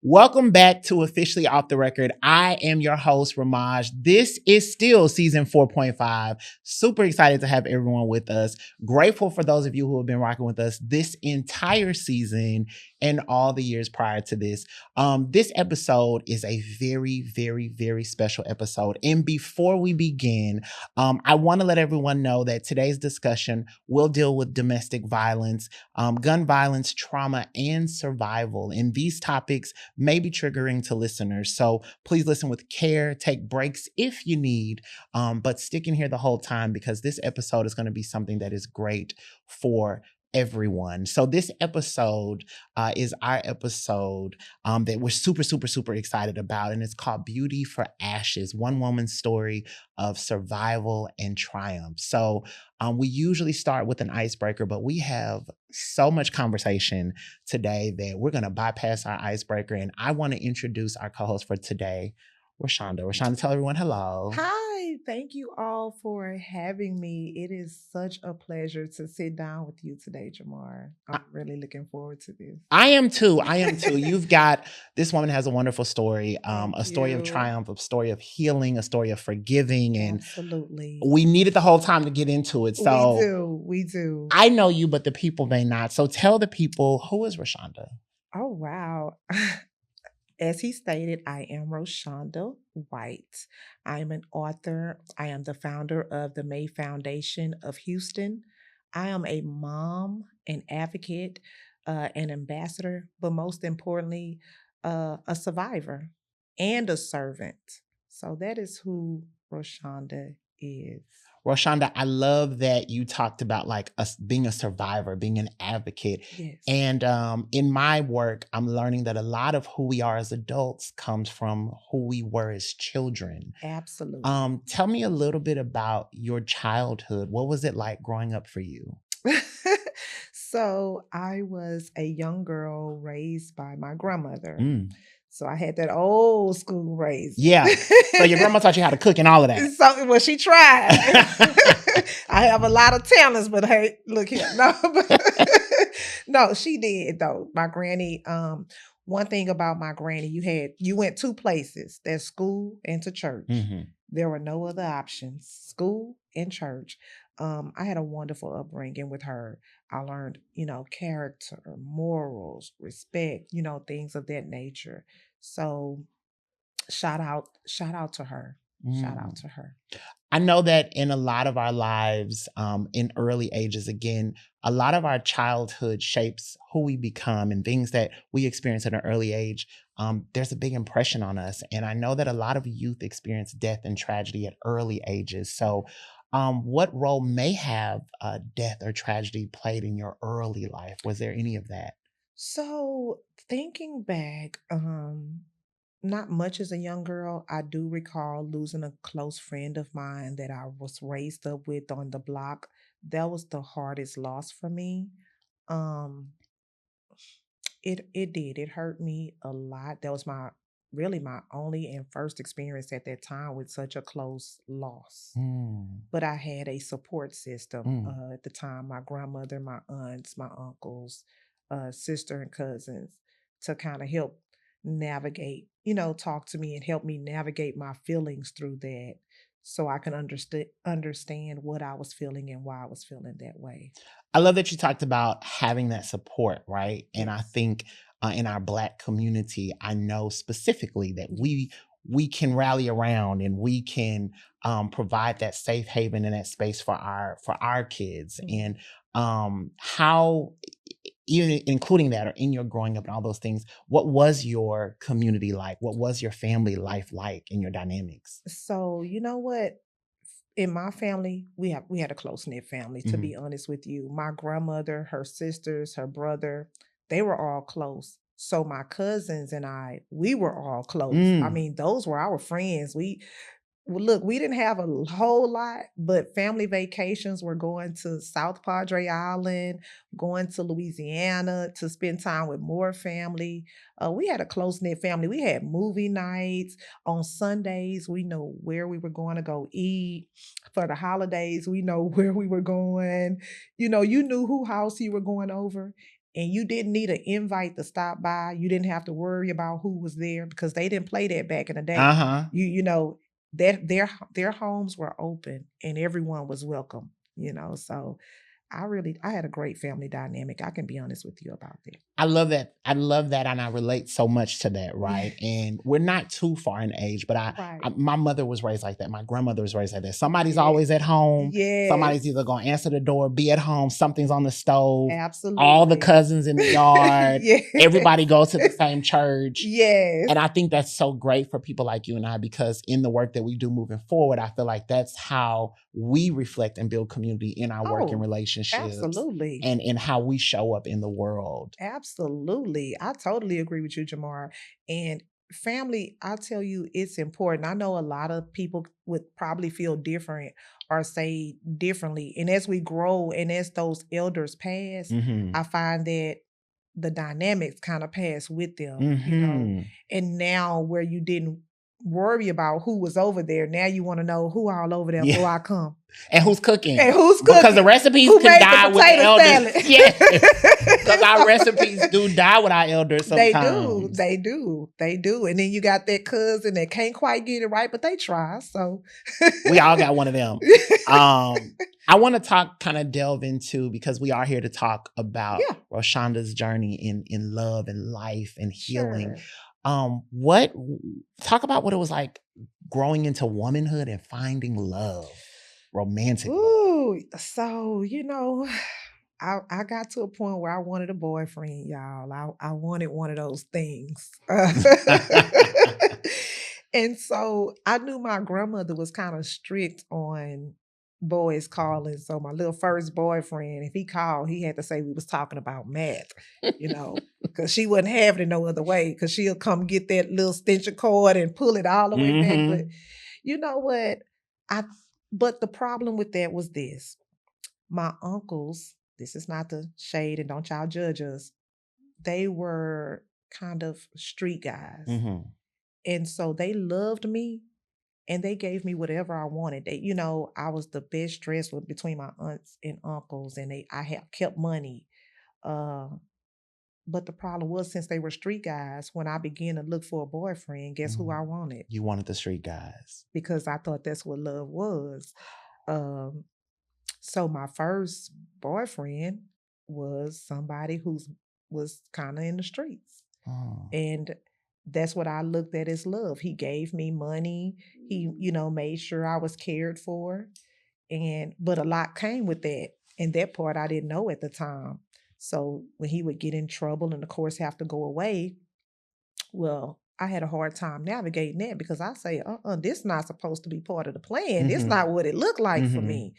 Welcome back to Officially Off the Record. I am your host, Ramaj. This is still season 4.5. Super excited to have everyone with us. Grateful for those of you who have been rocking with us this entire season and all the years prior to this. This episode is a very, very, very special episode. And before we begin, I want to let everyone know that today's discussion will deal with domestic violence, gun violence, trauma, and survival. And these topics may be triggering to listeners. So please listen with care, take breaks if you need, but stick in here the whole time because this episode is going to be something that is great for everyone. So this episode is our episode that we're super, super, super excited about. And it's called Beauty for Ashes, one woman's story of survival and triumph. So we usually start with an icebreaker, but we have so much conversation today that we're going to bypass our icebreaker. And I want to introduce our co-host for today, Rashonda. Rashonda, tell everyone hello. Hi, thank you all for having me. It is such a pleasure to sit down with you today, Jamar. I'm really looking forward to this. I am too. You've got, this woman has a wonderful story, a story of you. triumph, a story of healing, a story of forgiving. And Absolutely. we needed the whole time to get into it. So We do. I know you, but the people may not. So tell the people, who is Rashonda? Oh, wow. As he stated, I am Roshonda White. I am an author. I am the founder of the May Foundation of Houston. I am a mom, an advocate, an ambassador, but most importantly, a survivor and a servant. So that is who Roshonda is. Rashonda, I love that you talked about like us being a survivor, being an advocate. Yes. And in my work, I'm learning that a lot of who we are as adults comes from who we were as children. Absolutely. Tell me a little bit about your childhood. What was it like growing up for you? So I was a young girl raised by my grandmother. Mm. So I had that old school raising. Yeah. So your grandma taught you how to cook and all of that. So, well, she tried. I have a lot of talents, but hey, look here. No, she did though. My granny, one thing about my granny, you went two places. There's school and to church. Mm-hmm. There were no other options. School and church. I had a wonderful upbringing with her. I learned, character, morals, respect, things of that nature. So shout out to her. Shout out to her. I know that in a lot of our lives, in early ages, again, a lot of our childhood shapes who we become and things that we experience at an early age. There's a big impression on us. And I know that a lot of youth experience death and tragedy at early ages. So what role may have death or tragedy played in your early life? Was there any of that? So thinking back, not much as a young girl. I do recall losing a close friend of mine that I was raised up with on the block. That was the hardest loss for me. Um, it did. It hurt me a lot. That was my only and first experience at that time with such a close loss. But I had a support system at the time, my grandmother, my aunts, my uncles, sister and cousins to kind of help navigate, talk to me and help me navigate my feelings through that so I can understand what I was feeling and why I was feeling that way. I love that you talked about having that support, right? And I think in our Black community, I know specifically that we can rally around and we can provide that safe haven and that space for our kids. And how, even including that or in your growing up and all those things, what was your community like? What was your family life like in your dynamics? So you know what? In my family, we had a close-knit family, to be honest with you. My grandmother, her sisters, her brother, they were all close. So my cousins and we were all close. I mean, those were our friends. Look, we didn't have a whole lot, but family vacations were going to South Padre Island, going to Louisiana to spend time with more family. We had a close-knit family. We had movie nights. On Sundays, we know where we were going to go eat. For the holidays, we know where we were going. You knew who house you were going over. and you didn't need an invite to stop by. You didn't have to worry about who was there because they didn't play that back in the day. Uh-huh. You know that their homes were open and everyone was welcome. So I had a great family dynamic. I can be honest with you about that. I love that. I love that, and I relate so much to that, right? And we're not too far in age, but Right. my mother was raised like that. My grandmother was raised like that. Somebody's Yeah. always at home. Yes. Somebody's either gonna answer the door, be at home, something's on the stove. Absolutely. All the cousins in the yard. Yeah. Everybody goes to the same church. Yes. And I think that's so great for people like you and I, because in the work that we do moving forward, I feel like that's how we reflect and build community in our work and relationships. Absolutely. And in how we show up in the world. Absolutely. I totally agree with you, Jamar. And family, I tell you, it's important. I know a lot of people would probably feel different or say differently. And as we grow and as those elders pass, I find that the dynamics kind of pass with them, and now where you didn't worry about who was over there, now you want to know who all over there before I come. And who's cooking. Because the recipes who can die with the elders. Salad? Yes. Because our recipes do die with our elders sometimes. They do. And then you got that cousin that can't quite get it right, but they try. So we all got one of them. I want to kind of delve into, because we are here to talk about Roshonda's journey in love and life and healing. Talk about what it was like growing into womanhood and finding love, romantic love. Ooh, so I got to a point where I wanted a boyfriend, y'all. I wanted one of those things. And so I knew my grandmother was kind of strict on boys calling. So my little first boyfriend, if he called, he had to say we was talking about math, because she wouldn't have it no other way, because she'll come get that little extension cord and pull it all the way back. But you know what? But the problem with that was this. My uncles, this is not to shade and don't y'all judge us, they were kind of street guys. And so they loved me and they gave me whatever I wanted. I was the best dressed between my aunts and uncles, and I had kept money. But the problem was, since they were street guys, when I began to look for a boyfriend, guess who I wanted? You wanted the street guys. Because I thought that's what love was. So my first boyfriend was somebody who was kind of in the streets. And that's what I looked at as love. He gave me money. He, made sure I was cared for. But a lot came with that. And that part I didn't know at the time. So when he would get in trouble and of course have to go away, well, I had a hard time navigating that, because I say, this not supposed to be part of the plan. This not what it looked like for me.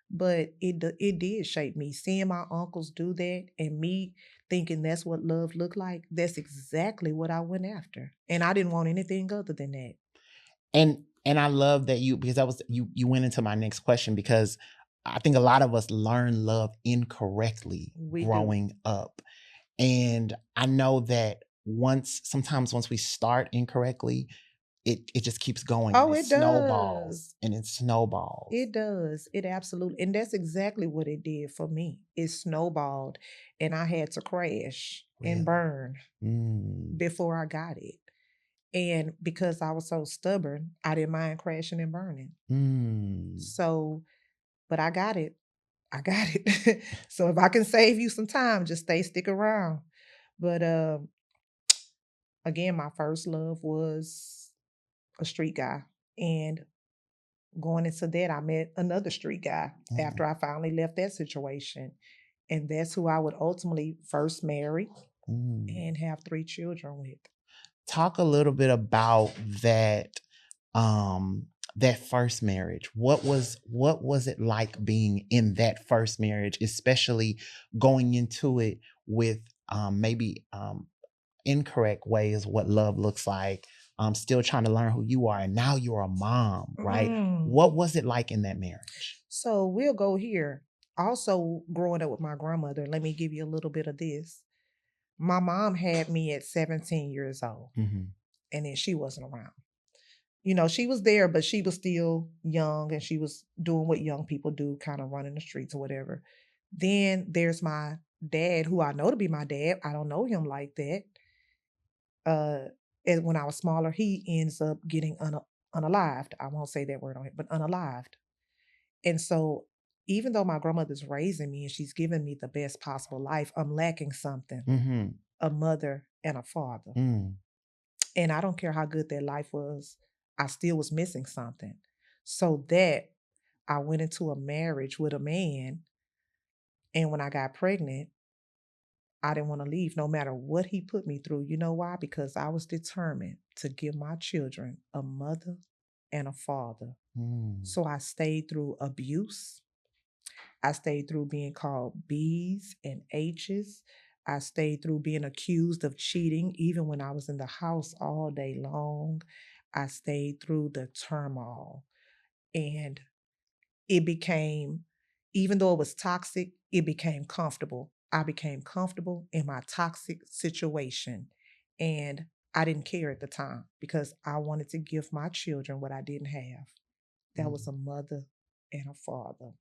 But it did shape me. Seeing my uncles do that and me thinking that's what love looked like, that's exactly what I went after. And I didn't want anything other than that. And I love that because that was you went into my next question, because I think a lot of us learn love incorrectly growing up. And I know that sometimes once we start incorrectly, it just keeps going. Oh, and it snowballs. does. And it snowballs. It does. It absolutely. And that's exactly what it did for me. It snowballed. And I had to crash and burn before I got it. And because I was so stubborn, I didn't mind crashing and burning. So, but I got it. So if I can save you some time, just stick around. But again, my first love was a street guy. And going into that, I met another street guy after I finally left that situation. And that's who I would ultimately first marry and have 3 children with. Talk a little bit about that that first marriage. What was it like being in that first marriage, especially going into it with maybe incorrect ways what love looks like, still trying to learn who you are, and now you're a mom, right? What was it like in that marriage? So we'll go here. Also, growing up with my grandmother, let me give you a little bit of this. My mom had me at 17 years old, and then she wasn't around. She was there, but she was still young, and she was doing what young people do, kind of running the streets or whatever. Then there's my dad, who I know to be my dad, I don't know him like that. Uh, and when I was smaller, he ends up getting unalived. I won't say that word on it, but unalived. And so, even though my grandmother's raising me and she's giving me the best possible life, I'm lacking something, Mm-hmm. a mother and a father. Mm. And I don't care how good that life was, I still was missing something. So that I went into a marriage with a man, and when I got pregnant, I didn't want to leave no matter what he put me through. You know why? Because I was determined to give my children a mother and a father. Mm. So I stayed through abuse. I stayed through being called B's and H's. I stayed through being accused of cheating, even when I was in the house all day long. I stayed through the turmoil. And it became, even though it was toxic, it became comfortable. I became comfortable in my toxic situation. And I didn't care at the time because I wanted to give my children what I didn't have. That was Mm. a mother and a father.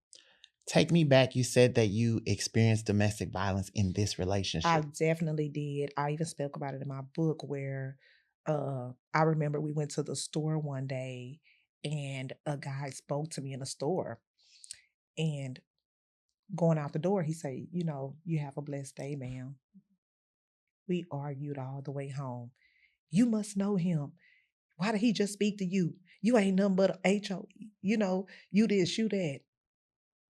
Take me back. You said that you experienced domestic violence in this I relationship. definitely did. I even spoke about it in my book where I remember we went to the store one day and a guy spoke to me in the store, and going out the door, he said, you have a blessed day, ma'am. We argued all the way home. You must know him. Why did he just speak to you? You ain't nothing but a HO. You this, you that.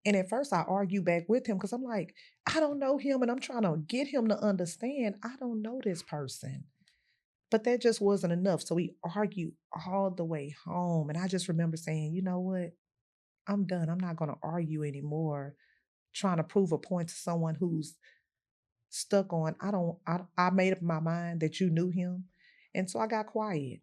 And at first I argued back with him because I'm like, I don't know him and I'm trying to get him to understand I don't know this person. But that just wasn't enough. So we argued all the way home. And I just remember saying, you know what? I'm done. I'm not going to argue anymore, trying to prove a point to someone who's stuck on, I made up my mind that you knew him. And so I got quiet.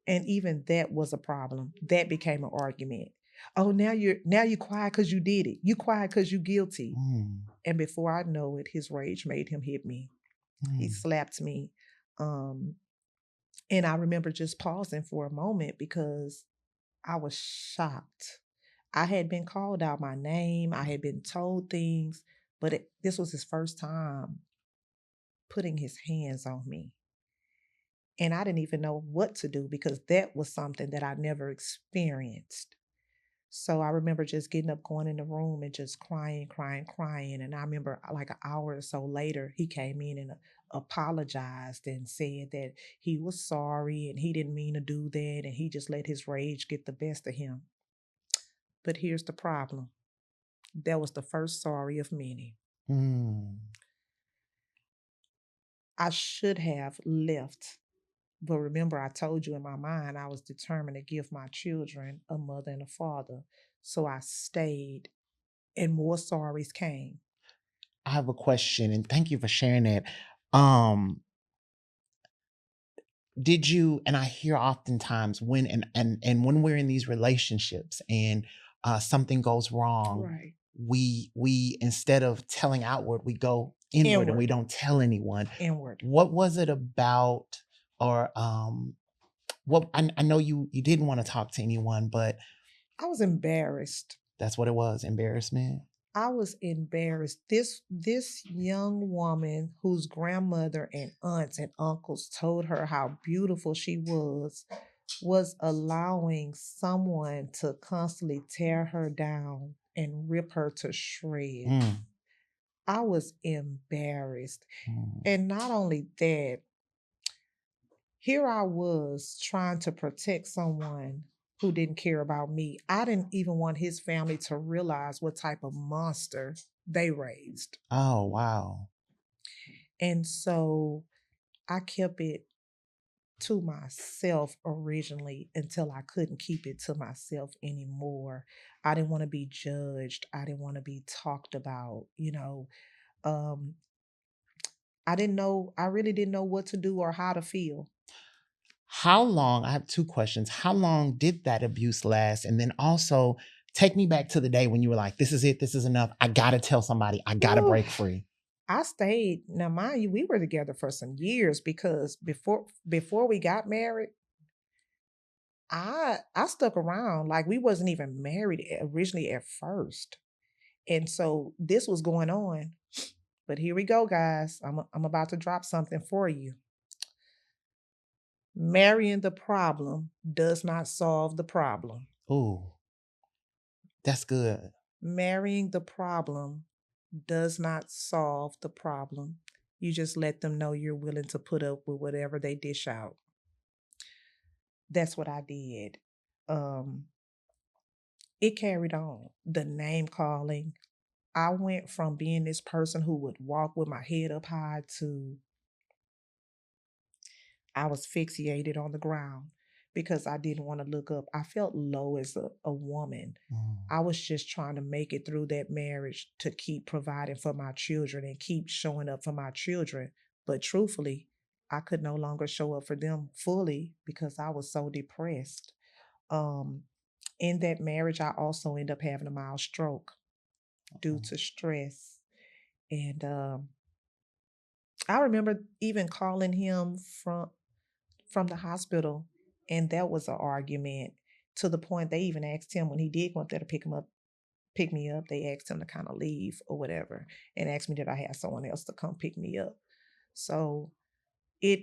And even that was a problem. That became an argument. Oh, now you're quiet because you did it. You quiet because you guilty. Mm. And before I know it, his rage made him hit me. He Mm. slapped me. Um, and I remember just pausing for a moment because I was shocked. I had been called out my name. I had been told things, but this was his first time putting his hands on me. And I didn't even know what to do because that was something that I never experienced. So I remember just getting up, going in the room and just crying, crying, crying. And I remember like an hour or so later, he came in and apologized and said that he was sorry and he didn't mean to do that. And he just let his rage get the best of him. But here's the problem, that was the first sorry of many. Mm. I should have left. But remember, I told you in my mind, I was determined to give my children a mother and a father. So I stayed, and more sorries came. I have a question, and thank you for sharing that. Um, did you? And I hear oftentimes when and when we're in these relationships and something goes wrong, Right. we instead of telling outward, we go inward and we Inward. don't tell anyone. Inward. What was it about, or what? I know you didn't want to talk to anyone, but I was embarrassed. that's what it was, embarrassment. I was embarrassed. This young woman whose grandmother and aunts and uncles told her how beautiful she was allowing someone to constantly tear her down and rip her to shreds. Mm. I was embarrassed. Mm. And not only that, here I was trying to protect someone who didn't care about me. I didn't even want his family to realize what type of monster they raised. Oh, wow. And so I kept it to myself originally until I couldn't keep it to myself anymore. I didn't want to be judged. I didn't want to be talked about. Um, I really didn't know what to do or how to feel. How long, I have two questions. How long did that abuse last? And then also take me back to the day when you were like, this is it, this is enough. I gotta tell somebody, I gotta Whew. break free. I stayed. Now, mind you, we were together for some years because before we got married, I stuck around. Like we wasn't even married originally at first. And so this was going on. But here we go, guys. I'm about to drop something for you. Marrying the problem does not solve the problem. Ooh, that's good. Marrying the problem does not solve the problem. You just let them know you're willing to put up with whatever they dish out. That's what I did. Um, it carried on. The name calling. I went from being this person who would walk with my head up high to I was fixated on the ground because I didn't want to look up. I felt low as a woman. Mm. I was just trying to make it through that marriage to keep providing for my children and keep showing up for my children. But truthfully, I could no longer show up for them fully because I was so depressed. Um, in that marriage, I also ended up having a mild stroke due to stress. And I remember even calling him from the hospital, and that was an argument to the point they even asked him when he did go up there to pick me up. They asked him to kind of leave or whatever, and asked me did I have someone else to come pick me up. So it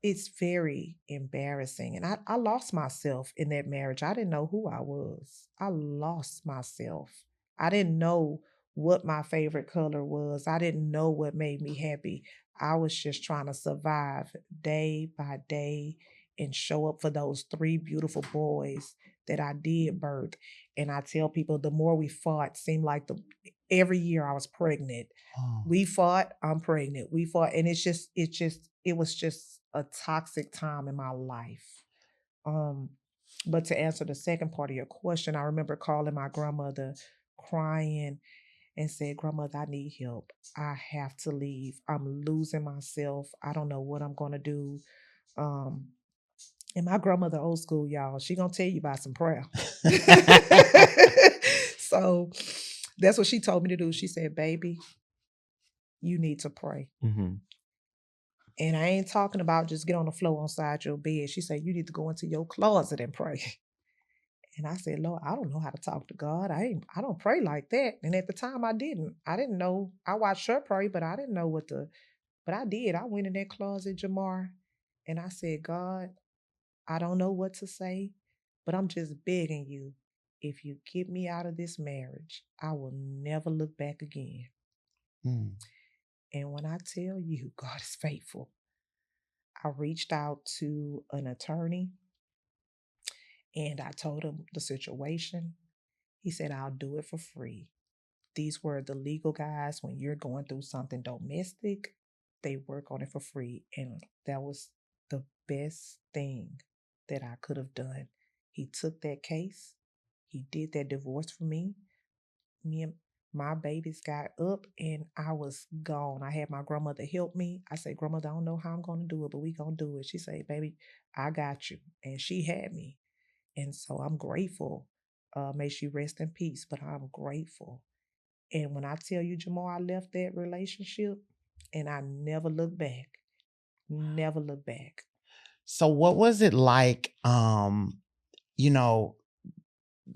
it's very embarrassing, and I lost myself in that marriage. I didn't know who I was. I lost myself. I didn't know what my favorite color was. I didn't know what made me happy. I was just trying to survive day by day and show up for those three beautiful boys that I did birth. And I tell people the more we fought seemed like the every year I was pregnant. Oh. We fought, I'm pregnant. We fought, and it was just a toxic time in my life. Um, but to answer the second part of your question, I remember calling my grandmother crying and said, Grandmother, I need help. I have to leave. I'm losing myself. I don't know what I'm gonna do. Um, and my grandmother old school, y'all, she gonna tell you about some prayer. So that's what she told me to do. She said, baby, you need to pray. Mm-hmm. And I ain't talking about just get on the floor on side your bed. She said, you need to go into your closet and pray. And I said, Lord, I don't know how to talk to God. I don't pray like that. And at the time I didn't. I didn't know. I watched her pray, but I didn't know but I did. I went in that closet, Jamar, and I said, God, I don't know what to say, but I'm just begging you. If you get me out of this marriage, I will never look back again. Mm. And when I tell you, God is faithful, I reached out to an attorney and I told him the situation. He said, I'll do it for free. These were the legal guys when you're going through something domestic, they work on it for free. And that was the best thing that I could have done. He took that case, he did that divorce for me. Me and my babies got up and I was gone. I had my grandmother help me. I said, Grandmother, I don't know how I'm going to do it, but we going to do it. She said, baby, I got you. And she had me. And so I'm grateful. May she rest in peace, but I'm grateful. And when I tell you, Jamal, I left that relationship and I never looked back. Never looked back. So what was it like, you know,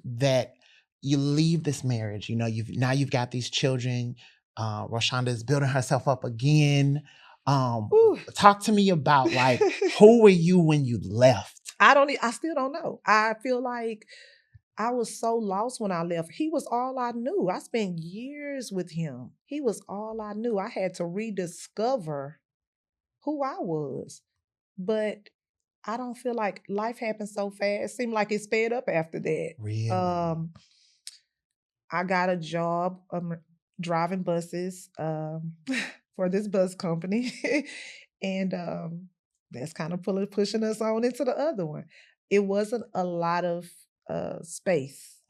that you leave this marriage, you know, you've got these children, Rashonda is building herself up again. Talk to me about like, who were you when you left? I still don't know. I feel like I was so lost when I left. He was all I knew. I spent years with him. He was all I knew. I had to rediscover who I was. But I don't feel like life happened so fast. It seemed like it sped up after that. Really? I got a job driving buses for this bus company. And that's kind of pushing us on into the other one. It wasn't a lot of space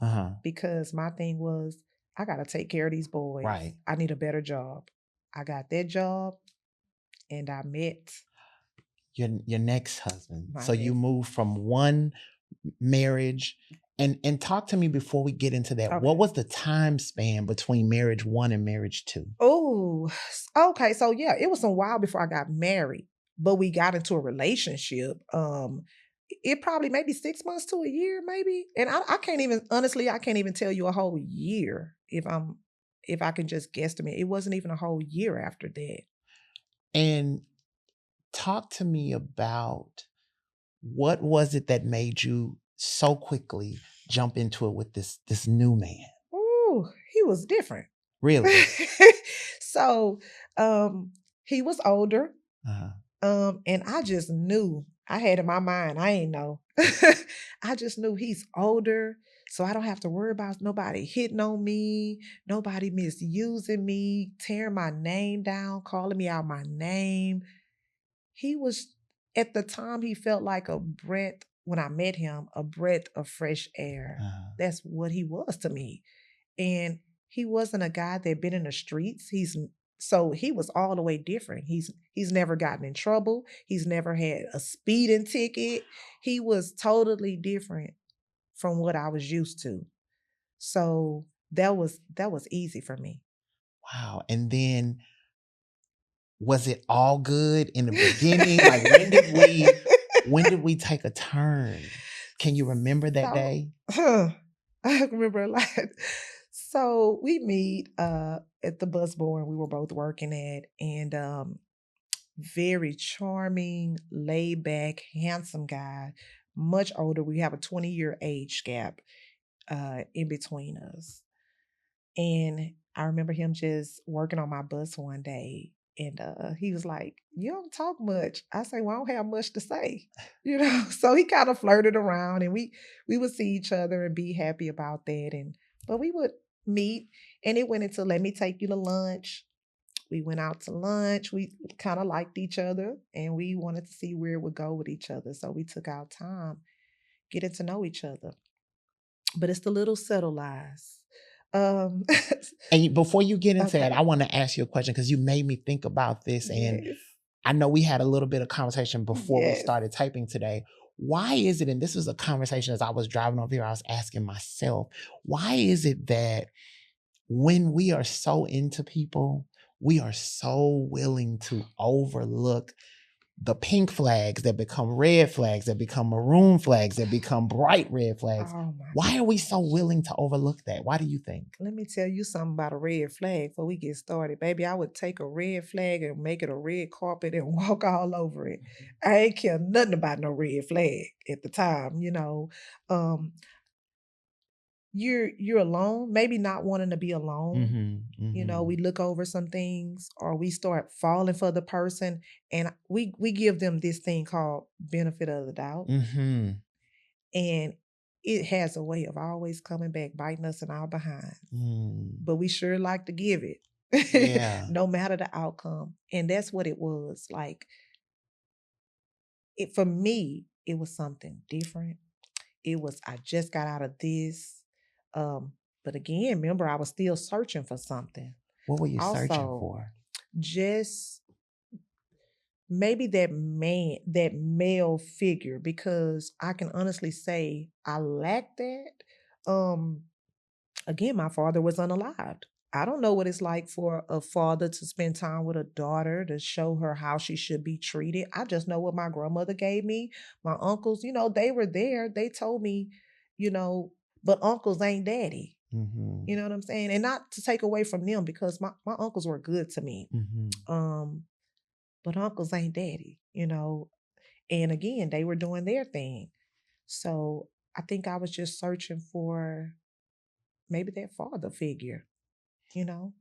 because my thing was, I got to take care of these boys. Right. I need a better job. I got that job and I met your next husband. my So you next. moved from one marriage and talk to me before we get into that. What Okay. was the time span between marriage 1 and marriage 2? Oh, okay. So yeah, it was a while before I got married, but we got into a relationship. It probably maybe 6 months to a year, maybe. And I can't even honestly, I can't even tell you a whole year if I can just guesstimate, it wasn't even a whole year after that. And talk to me about what was it that made you so quickly jump into it with this new man? Ooh, he was different. Really? So, he was older, Uh-huh. and I just knew. I had in my mind, I ain't know. I just knew he's older, so I don't have to worry about nobody hitting on me, nobody misusing me, tearing my name down, calling me out my name. He was at the time he felt like a breath when I met him, a breath of fresh air. Uh-huh. That's what he was to me. And he wasn't a guy that been in the streets. So he was all the way different. He's never gotten in trouble. He's never had a speeding ticket. He was totally different from what I was used to. So that was easy for me. Wow. And then was it all good in the beginning? Like when did we take a turn? Can you remember that So, day? I remember a lot. So we meet at the bus board we were both working at, and very charming, laid back, handsome guy, much older. We have a 20-year age gap in between us. And I remember him just working on my bus one day. And he was like, "You don't talk much." I say, "Well, I don't have much to say." So he kind of flirted around, and we would see each other and be happy about that. But we would meet, and it went into, "Let me take you to lunch." We went out to lunch. We kind of liked each other, and we wanted to see where it would go with each other. So we took our time getting to know each other. But it's the little subtle lies. Um, And before you get into that, okay. I want to ask you a question because you made me think about this. And Yes. I know we had a little bit of conversation before we Yes. started typing today. Why is it, and this was a conversation as I was driving over here, I was asking myself, why is it that when we are so into people, we are so willing to overlook the pink flags that become red flags, that become maroon flags, that become bright red flags? Oh my Why are we so gosh. willing to overlook that? Why do you think? Let me tell you something about a red flag before we get started. Baby, I would take a red flag and make it a red carpet and walk all over it. I ain't care nothing about no red flag at the time. Um, you're alone, maybe not wanting to be alone. Mm-hmm, mm-hmm, We look over some things or we start falling for the person, and we give them this thing called benefit of the doubt. mm-hmm. And it has a way of always coming back, biting us in our behind. Mm. But we sure like to give it, Yeah. no matter the outcome. And that's what it was. Like, for me, it was something different. It was, I just got out of this. Um, but again, remember, I was still searching for something. What were you searching Also, for? just maybe that male figure, because I can honestly say I lacked that. Um, Again, my father was unalived. I don't know what it's like for a father to spend time with a daughter to show her how she should be treated. I just know what my grandmother gave me. My uncles, they were there. They told me, you know, but uncles ain't daddy. Mm-hmm, You know what I'm saying? And not to take away from them, because my uncles were good to me. mm-hmm. Um, but uncles ain't daddy. And again, they were doing their thing. So I think I was just searching for maybe that father figure,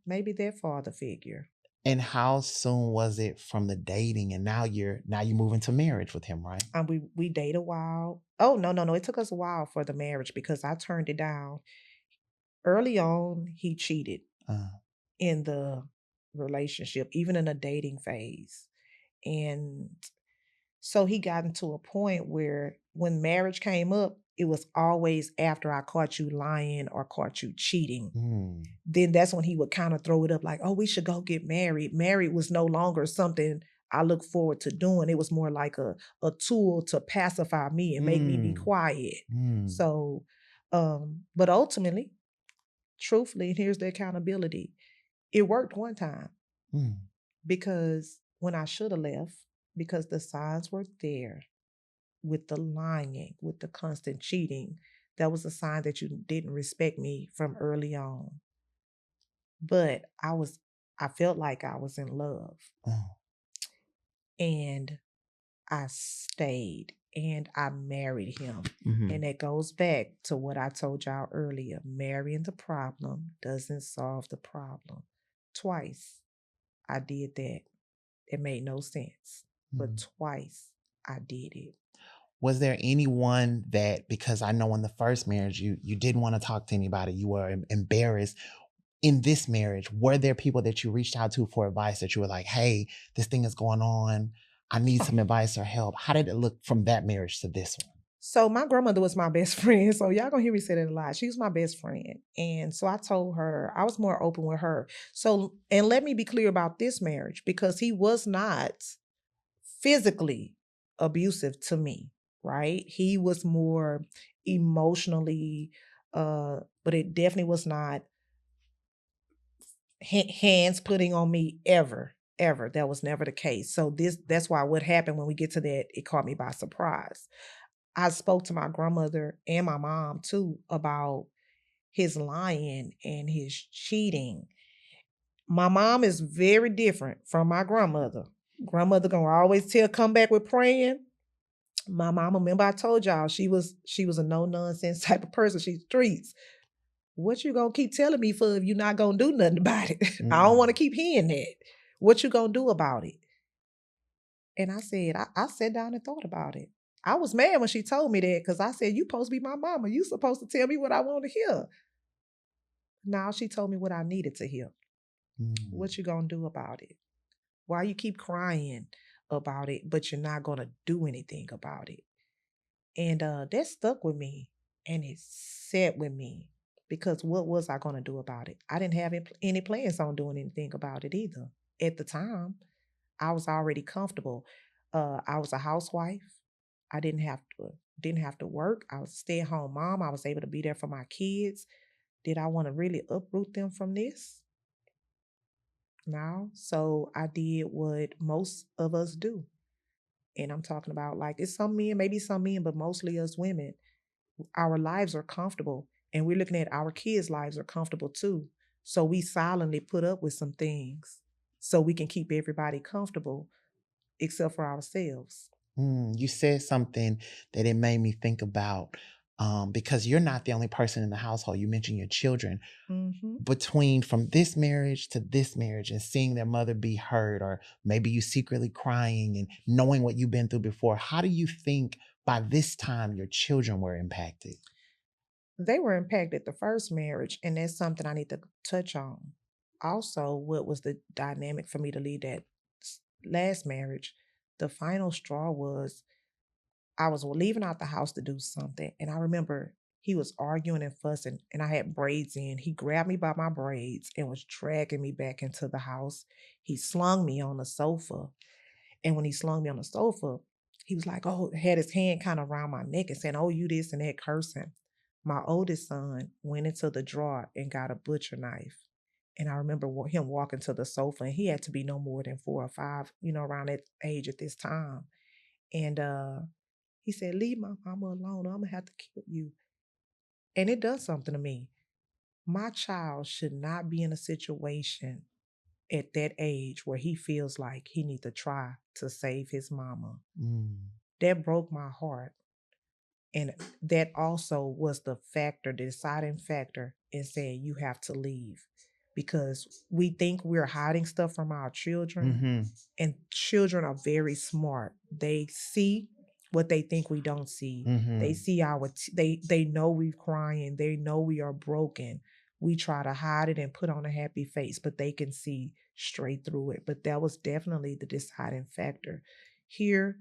maybe that father figure. And how soon was it from the dating and now you move into marriage with him, right? We date a while. Oh, no, no, no. It took us a while for the marriage because I turned it down. Early on, he cheated Uh, in the relationship, even in the dating phase. And so he got into a point where when marriage came up, it was always after I caught you lying or caught you cheating. mm, Then that's when he would kind of throw it up like, "Oh, we should go get married." Married was no longer something I look forward to doing. It was more like a tool to pacify me and make me be mm, quiet. mm, So, but ultimately, truthfully, and here's the accountability. It worked one time mm. because when I should have left, because the signs were there with the lying, with the constant cheating, that was a sign that you didn't respect me from early on. but I felt like I was in love, Oh. and I stayed and I married him. Mhm. And that goes back to what I told y'all earlier. Marrying the problem doesn't solve the problem. Twice I did that. It made no sense. But Mm. twice I did it. Was there anyone that, because I know in the first marriage you didn't want to talk to anybody, you were embarrassed. In this marriage, were there people that you reached out to for advice that you were like, hey, this thing is going on, I need some advice or help? How did it look from that marriage to this one? So my grandmother was my best friend. So y'all gonna hear me say that a lot. She was my best friend. And so I told her, I was more open with her. So, and let me be clear about this marriage, because he was not physically abusive to me, right? He was more emotionally, but it definitely was not hands putting on me ever. Ever. That was never the case. So that's why what happened when we get to that, it caught me by surprise. I spoke to my grandmother and my mom too about his lying and his cheating. My mom is very different from my grandmother. Grandmother gonna always come back with praying. My mama, remember I told y'all she was a no nonsense type of person. She's streets. What you gonna keep telling me for if you not gonna do nothing about it? I don't want to keep hearing that. What you gonna do about it? And I said, I sat down and thought about it. I was mad when she told me that, because I said, you supposed to be my mama. You supposed to tell me what I want to hear. Now she told me what I needed to hear. Mm. What you gonna do about it? Why you keep crying about it, but you're not gonna do anything about it? And that stuck with me, and it sat with me, because what was I gonna do about it? I didn't have any plans on doing anything about it either. At the time, I was already comfortable. I was a housewife. I didn't have to work. I was a stay-at-home mom. I was able to be there for my kids. Did I want to really uproot them from this? No. So I did what most of us do. And I'm talking about, like, it's some men, maybe some men, but mostly us women. Our lives are comfortable, and we're looking at our kids' lives are comfortable too. So we silently put up with some things so we can keep everybody comfortable except for ourselves. You said something that it made me think about, because you're not the only person in the household. You mentioned your children. Hmm. Between from this marriage to this marriage and seeing their mother be hurt, or maybe you secretly crying and knowing what you've been through before, how do you think by this time your children were impacted? They were impacted the first marriage, and that's something I need to touch on. Also, what was the dynamic for me to leave that last marriage? The final straw was I was leaving out the house to do something, and I remember he was arguing and fussing, and I had braids in. He grabbed me by my braids and was dragging me back into the house. He slung me on the sofa, and when he slung me on the sofa, he was like, oh, had his hand kind of around my neck and saying, oh, you this and that, cursing. My oldest son went into the drawer and got a butcher knife. And I remember him walking to the sofa, and he had to be no more than 4 or 5, around that age at this time. And he said, leave my mama alone, or I'm gonna have to kill you. And it does something to me. My child should not be in a situation at that age where he feels like he needs to try to save his mama. Mm. That broke my heart. And that also was the deciding factor in saying you have to leave. Because we think we're hiding stuff from our children, Hmm. and children are very smart. They see what they think we don't see. Hmm. They see they know we're crying. They know we are broken. We try to hide it and put on a happy face, but they can see straight through it. But that was definitely the deciding factor. Here,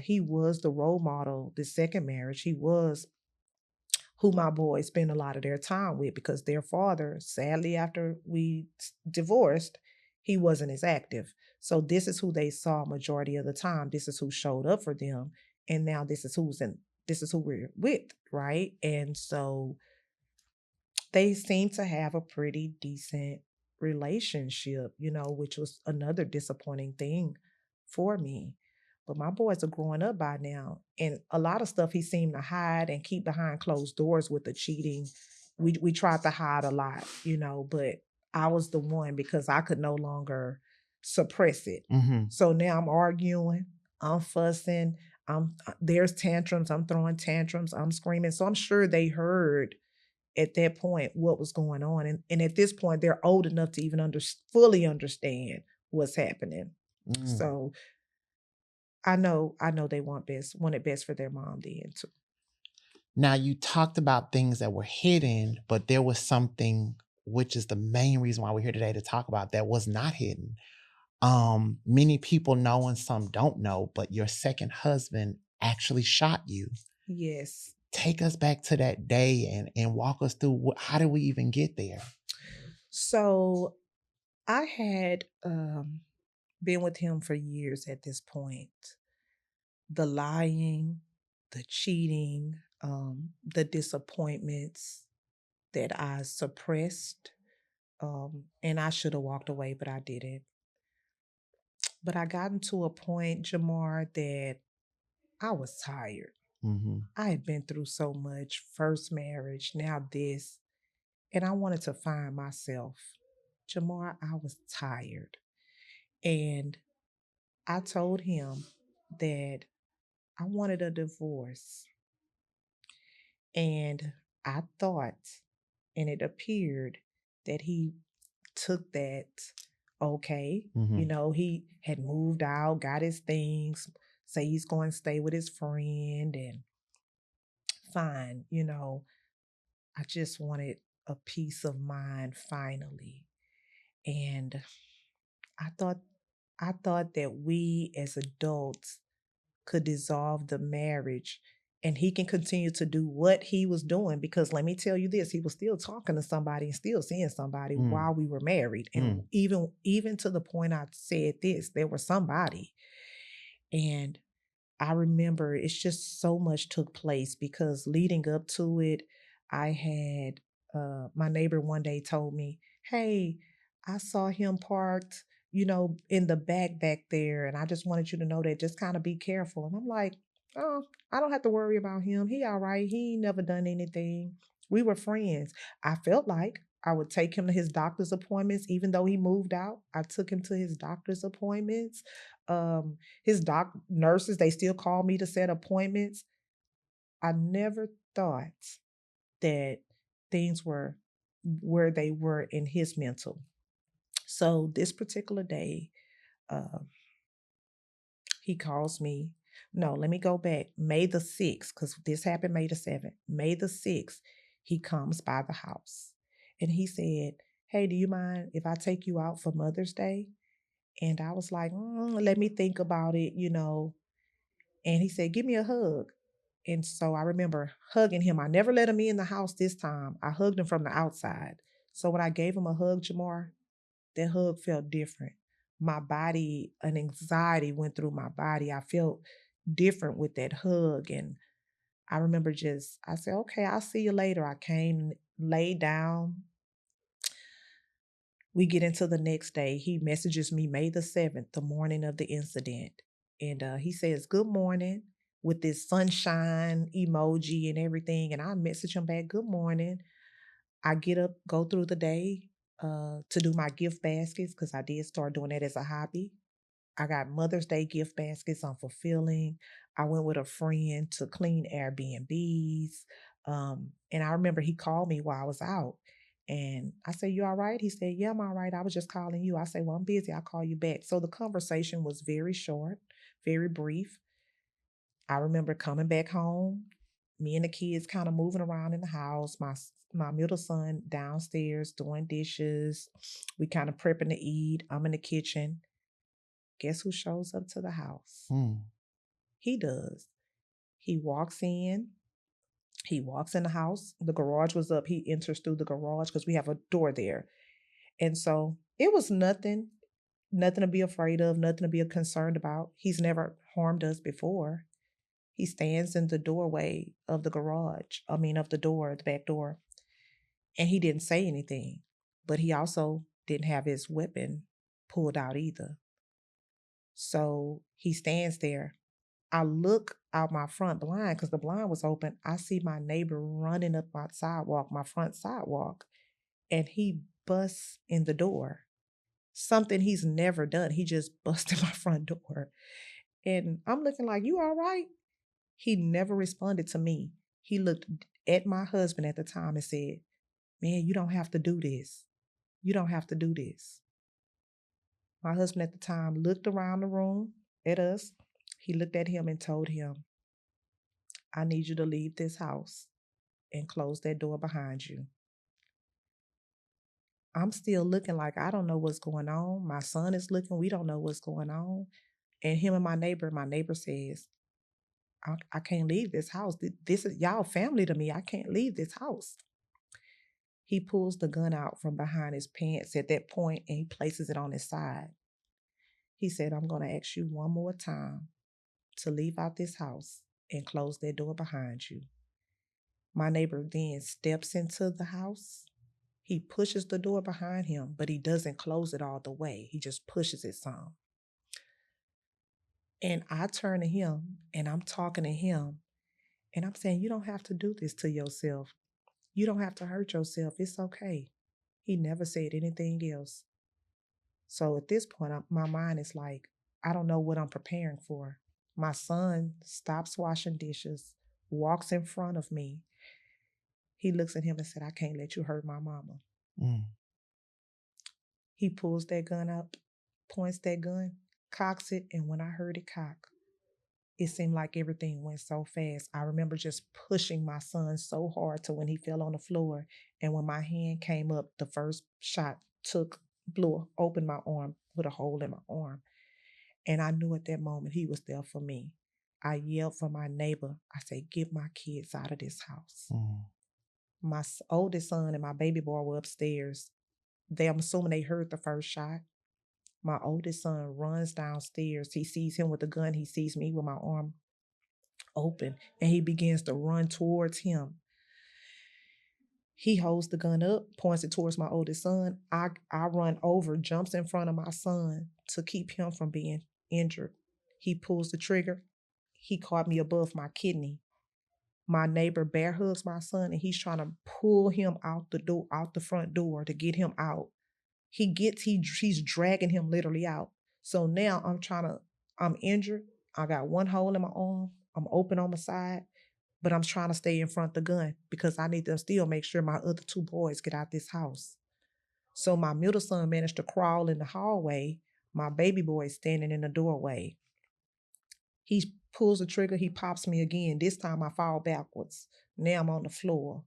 he was the role model. The second marriage, he was who my boys spend a lot of their time with, because their father, sadly, after we divorced, he wasn't as active. So this is who they saw majority of the time. This is who showed up for them, and now this is who we're with, right? And so they seem to have a pretty decent relationship, which was another disappointing thing for me. But my boys are growing up by now, and a lot of stuff he seemed to hide and keep behind closed doors with the cheating. We tried to hide a lot, but I was the one because I could no longer suppress it. Mm-hmm. So now I'm arguing, I'm fussing, there's tantrums, I'm throwing tantrums, I'm screaming. So I'm sure they heard at that point what was going on. And at this point, they're old enough to even fully understand what's happening. Mm. So I know they wanted best for their mom then too. Now, you talked about things that were hidden, but there was something, which is the main reason why we're here today to talk about, that was not hidden. Many people know and some don't know, but your second husband actually shot you. Yes. Take us back to that day and walk us through how did we even get there? So I had been with him for years at this point. The lying, the cheating, the disappointments that I suppressed. And I should have walked away, but I didn't. But I gotten to a point, Jamar, that I was tired. Mm-hmm. I had been through so much, first marriage, now this, and I wanted to find myself. Jamar, I was tired. And I told him that I wanted a divorce. And I thought, and it appeared that he took that okay. Mm-hmm. He had moved out, got his things, say he's going to stay with his friend, and fine. I just wanted a peace of mind finally. And I thought I thought that we as adults could dissolve the marriage and he can continue to do what he was doing, because let me tell you this, he was still talking to somebody and still seeing somebody while we were married. And even to the point I said this, there was somebody. And I remember it's just so much took place because leading up to it, I had my neighbor one day told me, "Hey, I saw him parked, in the back there, and I just wanted you to know that. Just kind of be careful." And I'm like, "Oh, I don't have to worry about him. He all right. He ain't never done anything. We were friends." I felt like I would take him to his doctor's appointments, even though he moved out. I took him to his doctor's appointments. His nurses, they still call me to set appointments. I never thought that things were where they were in his mental. So this particular day, uh, he calls me. No, let me go back. May the 6th, because this happened May the 7th. May the 6th, he comes by the house and he said, "Hey, do you mind if I take you out for Mother's Day?" And I was like, let me think about it. And he said, "Give me a hug." And so I remember hugging him. I never let him in the house this time. I hugged him from the outside. So when I gave him a hug, Jamar, that hug felt different. My body, an anxiety went through my body. I felt different with that hug. And I remember I said, "Okay, I'll see you later." I came, laid down. We get into the next day. He messages me May the 7th, the morning of the incident. And he says, "Good morning," with this sunshine emoji and everything. And I message him back, "Good morning." I get up, go through the day to do my gift baskets because I did start doing that as a hobby. I got Mother's Day gift baskets I'm fulfilling. I went with a friend to clean Airbnbs. And I remember he called me while I was out. And I said, "You all right?" He said, "Yeah, I'm all right. I was just calling you." I said, "Well, I'm busy. I'll call you back." So the conversation was very short, very brief. I remember coming back home, me and the kids kind of moving around in the house. My middle son downstairs doing dishes. We kind of prepping to eat. I'm in the kitchen. Guess who shows up to the house? He does. He walks in. He walks in the house. The garage was up. He enters through the garage because we have a door there. And so it was nothing to be afraid of, nothing to be concerned about. He's never harmed us before. He stands in the doorway of the garage, of the door, the back door, and he didn't say anything. But he also didn't have his weapon pulled out either. So he stands there. I look out my front blind because the blind was open. I see my neighbor running up my sidewalk, my front sidewalk, and he busts in the door. Something he's never done. He just busted my front door. And I'm looking like, you all right? He never responded to me. He looked at my husband at the time and said, man, you don't have to do this. You don't have to do this. My husband at the time looked around the room at us. He looked at him and told him, I need you to leave this house and close that door behind you. I'm still looking like I don't know what's going on. My son is looking, we don't know what's going on. And him and my neighbor says, I can't leave this house. This is y'all family to me. I can't leave this house. He pulls the gun out from behind his pants at that point and he places it on his side. He said, I'm going to ask you one more time to leave out this house and close that door behind you. My neighbor then steps into the house. He pushes the door behind him, but he doesn't close it all the way. He just pushes it some. And I turn to him and I'm talking to him and I'm saying, you don't have to do this to yourself. You don't have to hurt yourself. It's okay. He never said anything else. So at this point, my mind is like, I don't know what I'm preparing for. My son stops washing dishes, walks in front of me. He looks at him and said, I can't let you hurt my mama. Mm. He pulls that gun up, points that gun, cocks it, and when I heard it cock, it seemed like everything went so fast. I remember just pushing my son so hard to when he fell on the floor. And when my hand came up, the first shot opened my arm with a hole in my arm. And I knew at that moment he was there for me. I yelled for my neighbor. I said, get my kids out of this house. Mm. My oldest son and my baby boy were upstairs. I'm assuming they heard the first shot. My oldest son runs downstairs. He sees him with a gun. He sees me with my arm open and he begins to run towards him. He holds the gun up, points it towards my oldest son. I run over, jumps in front of my son to keep him from being injured. He pulls the trigger. He caught me above my kidney. My neighbor bear hugs my son and he's trying to pull him out the front door to get him out. He's dragging him literally out. So now I'm injured. I got one hole in my arm. I'm open on my side, but I'm trying to stay in front of the gun because I need to still make sure my other two boys get out this house. So my middle son managed to crawl in the hallway. My baby boy is standing in the doorway. He pulls the trigger. He pops me again. This time I fall backwards. Now I'm on the floor.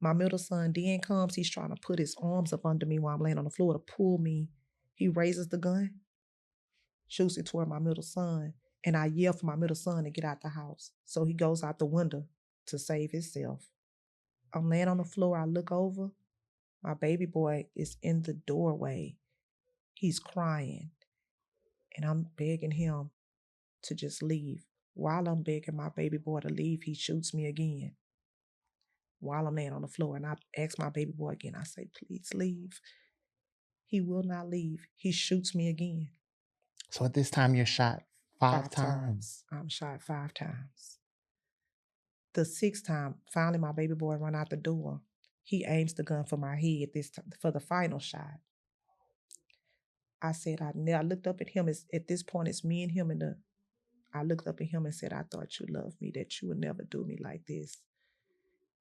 My middle son then comes. He's trying to put his arms up under me while I'm laying on the floor to pull me. He raises the gun, shoots it toward my middle son, and I yell for my middle son to get out the house. So he goes out the window to save himself. I'm laying on the floor. I look over. My baby boy is in the doorway. He's crying, and I'm begging him to just leave. While I'm begging my baby boy to leave, he shoots me again. While I'm laying on the floor, and I ask my baby boy again, I say, please leave. He will not leave. He shoots me again. So at this time, you're shot five 5 times. times. I'm shot 5 times. The 6th time, finally my baby boy run out the door. He aims the gun for my head this time, for the final shot. I said, I looked up at him. At this point, it's me and him I looked up at him and said, I thought you loved me, that you would never do me like this.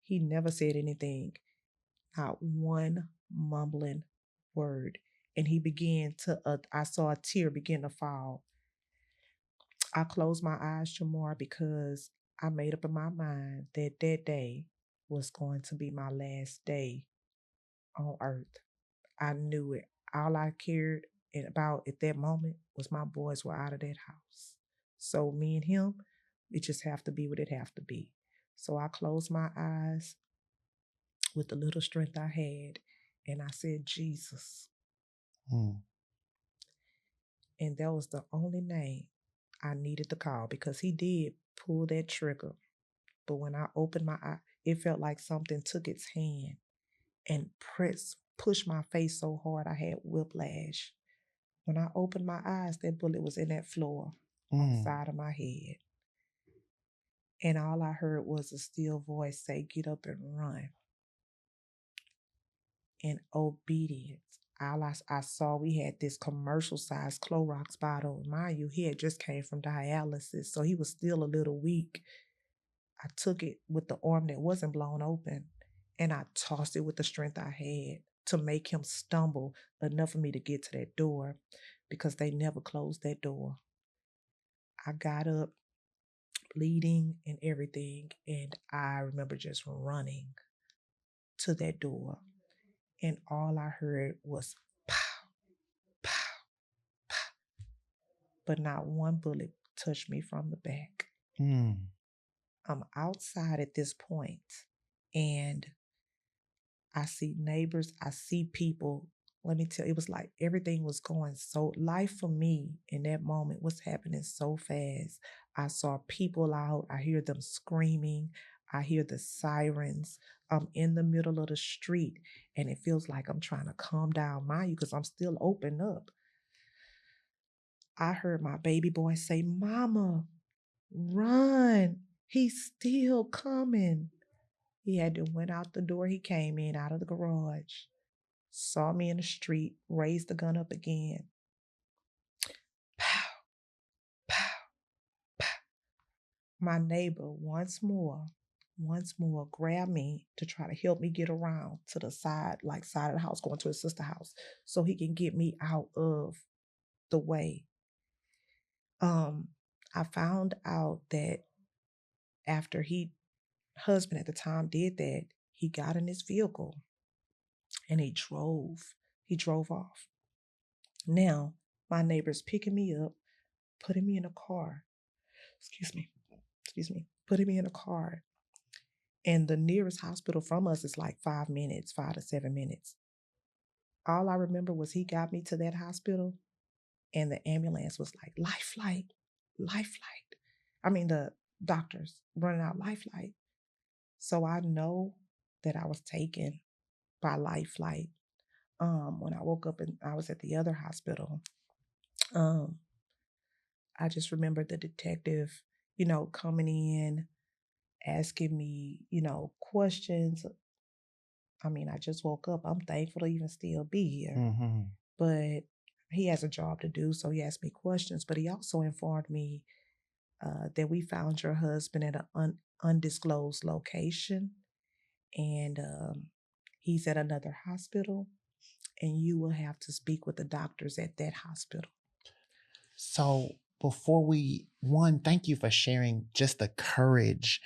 He never said anything, not one mumbling word. And he began to, I saw a tear begin to fall. I closed my eyes, Jamar, because I made up in my mind that that day was going to be my last day on earth. I knew it. All I cared about at that moment was my boys were out of that house. So me and him, it just have to be what it have to be. So I closed my eyes with the little strength I had, and I said, Jesus. Mm. And that was the only name I needed to call because he did pull that trigger. But when I opened my eye, it felt like something took its hand and pushed my face so hard I had whiplash. When I opened my eyes, that bullet was in that floor on the side of my head. And all I heard was a still voice say, get up and run. and obedience. All I saw, we had this commercial sized Clorox bottle. Mind you, he had just came from dialysis, so he was still a little weak. I took it with the arm that wasn't blown open and I tossed it with the strength I had to make him stumble enough for me to get to that door because they never closed that door. I got up bleeding and everything, and I remember just running to that door, and all I heard was pow, pow, but not one bullet touched me from the back. I'm outside at this point, and I see neighbors, I see people. Let me tell you, it was like everything was going so, life for me in that moment was happening so fast. I saw people out, I hear them screaming, I hear the sirens. I'm in the middle of the street and it feels like I'm trying to calm down, mind you, because I'm still open up. I heard my baby boy say, "Mama, run. He's still coming." He had to went out the door he came in, out of the garage, saw me in the street, raised the gun up again. Pow, pow, pow. My neighbor once more grabbed me to try to help me get around to the side, like side of the house, going to his sister's house, so he can get me out of the way. I found out that after husband at the time did that, he got in his vehicle and he drove off. Now, my neighbor's picking me up, putting me in a car. Excuse me. Putting me in a car. And the nearest hospital from us is like 5 minutes, 5 to 7 minutes. All I remember was he got me to that hospital and the ambulance was like, life flight, life flight. I mean, the doctors running out life flight. So I know that I was taken by life flight. When I woke up and I was at the other hospital, I just remember the detective, coming in, asking me, questions. I mean, I just woke up. I'm thankful to even still be here. But he has a job to do, so he asked me questions. But he also informed me that we found your husband at an undisclosed location, and he's at another hospital, and you will have to speak with the doctors at that hospital. So before thank you for sharing just the courage